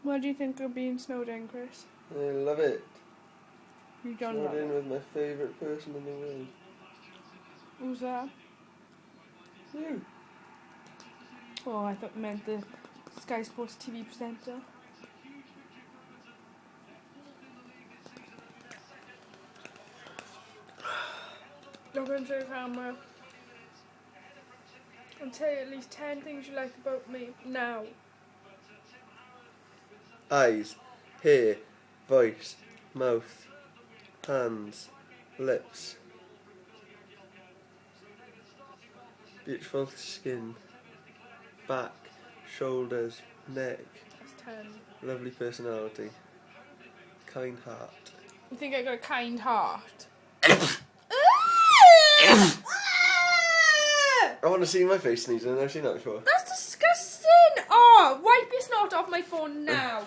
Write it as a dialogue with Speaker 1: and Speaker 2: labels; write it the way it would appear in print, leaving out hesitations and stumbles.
Speaker 1: What do you think of being snowed in, Chris?
Speaker 2: I love it.
Speaker 1: You don't
Speaker 2: Snowed
Speaker 1: love
Speaker 2: in
Speaker 1: it.
Speaker 2: with my favourite person in the world.
Speaker 1: Who's that?
Speaker 2: You.
Speaker 1: Oh, I thought you meant the Sky Sports TV presenter. Look into the camera and say at least 10 things you like about me now.
Speaker 2: Eyes, hair, voice, mouth, hands, lips, beautiful skin, back, shoulders, neck,
Speaker 1: That's 10.
Speaker 2: lovely personality, kind heart.
Speaker 1: You think I got a kind heart?
Speaker 2: I want to see my face sneezing, I've never seen that before.
Speaker 1: That's disgusting! Oh, wipe your snot off my phone now.